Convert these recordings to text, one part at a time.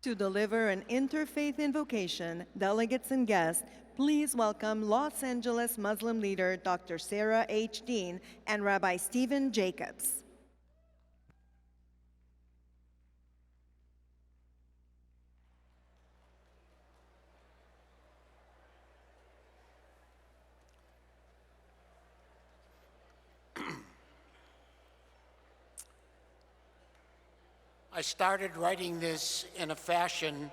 To deliver an interfaith invocation, delegates and guests, please welcome Los Angeles Muslim leader Dr. Sara Deen and Rabbi Steven Jacobs. I started writing this in a fashion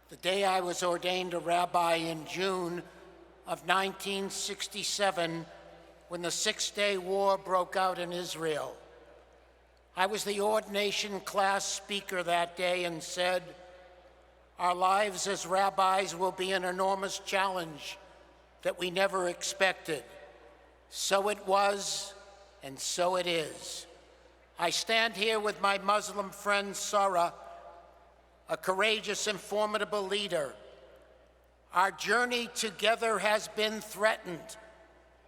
the day I was ordained a rabbi in June of 1967 when the Six-Day War broke out in Israel. I was the ordination class speaker that day and said, "Our lives as rabbis will be an enormous challenge that we never expected." So it was, and so it is. I stand here with my Muslim friend Sara, a courageous and formidable leader. Our journey together has been threatened,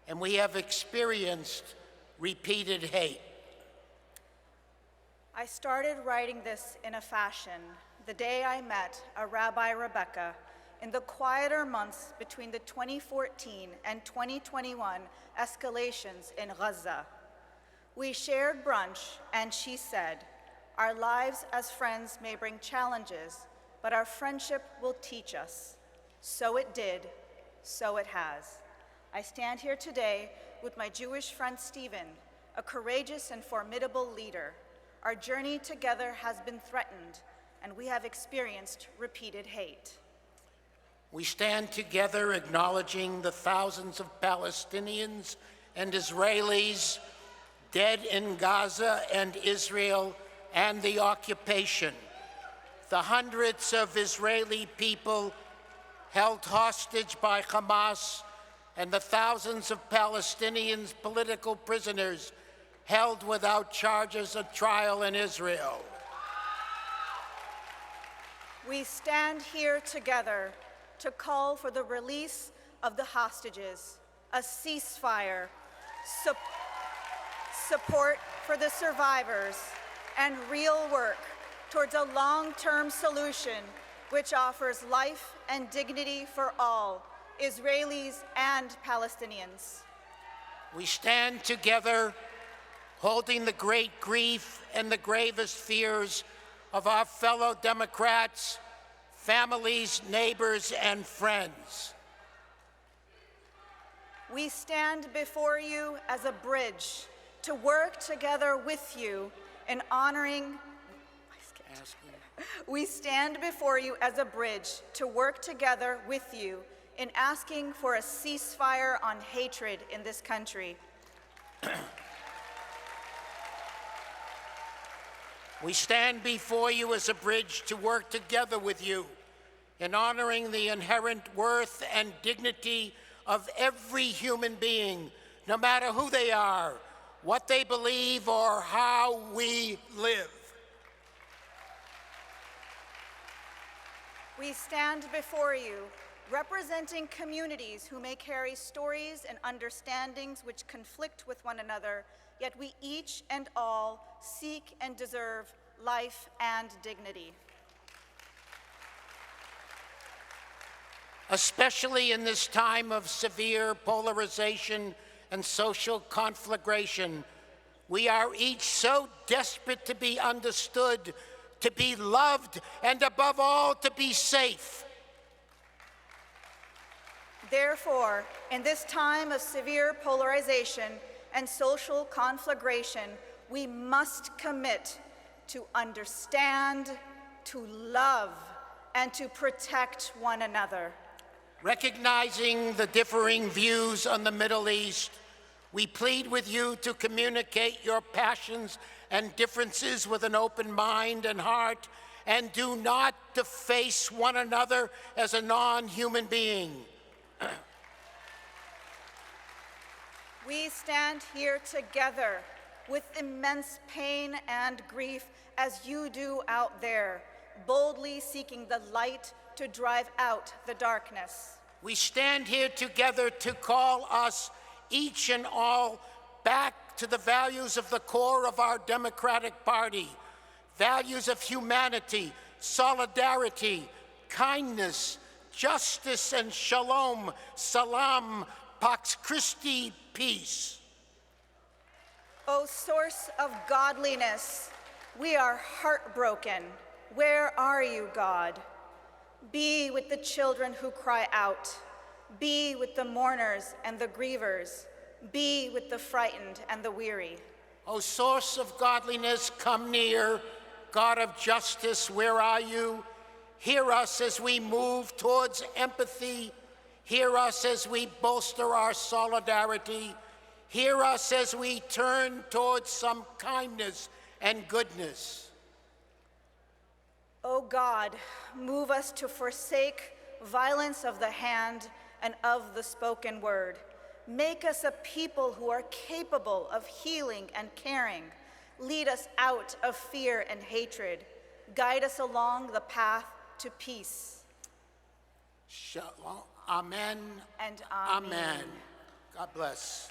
and we have experienced repeated hate. I started writing this in a fashion the day I met a Rabbi Rebecca in the quieter months between the 2014 and 2021 escalations in Gaza. We shared brunch, and she said, "Our lives as friends may bring challenges, but our friendship will teach us." So it did, so it has. I stand here today with my Jewish friend Steven, a courageous and formidable leader. Our journey together has been threatened, and we have experienced repeated hate. We stand together acknowledging the thousands of Palestinians and Israelis dead in Gaza and Israel and the occupation, the hundreds of Israeli people held hostage by Hamas, and the thousands of Palestinians, political prisoners, held without charges of trial in Israel. We stand here together to call for the release of the hostages, a ceasefire, support for the survivors, and real work towards a long-term solution which offers life and dignity for all, Israelis and Palestinians. We stand together holding the great grief and the gravest fears of our fellow Democrats, families, neighbors, and friends. We stand before you as a bridge to work together with you in honoring. We stand before you as a bridge to work together with you in asking for a ceasefire on hatred in this country. We stand before you as a bridge to work together with you in honoring the inherent worth and dignity of every human being, no matter who they are, what they believe, or how we live. We stand before you representing communities who may carry stories and understandings which conflict with one another, yet we each and all seek and deserve life and dignity. Especially in this time of severe polarization and social conflagration, we are each so desperate to be understood, to be loved, and above all, to be safe. Therefore, in this time of severe polarization and social conflagration, we must commit to understand, to love, and to protect one another. Recognizing the differing views on the Middle East, we plead with you to communicate your passions and differences with an open mind and heart, and do not deface one another as a non-human being. We stand here together with immense pain and grief as you do out there, boldly seeking the light to drive out the darkness. We stand here together to call us, each and all, back to the values of the core of our Democratic Party, values of humanity, solidarity, kindness, justice, and shalom, salam, pax Christi, peace. O source of godliness, we are heartbroken. Where are you, God? Be with the children who cry out. Be with the mourners and the grievers. Be with the frightened and the weary. O source of godliness, come near. God of justice, where are you? Hear us as we move towards empathy. Hear us as we bolster our solidarity. Hear us as we turn towards some kindness and goodness. O God, move us to forsake violence of the hand and of the spoken word. Make us a people who are capable of healing and caring. Lead us out of fear and hatred. Guide us along the path to peace. Shalom. Amen. And amen. Amen. God bless.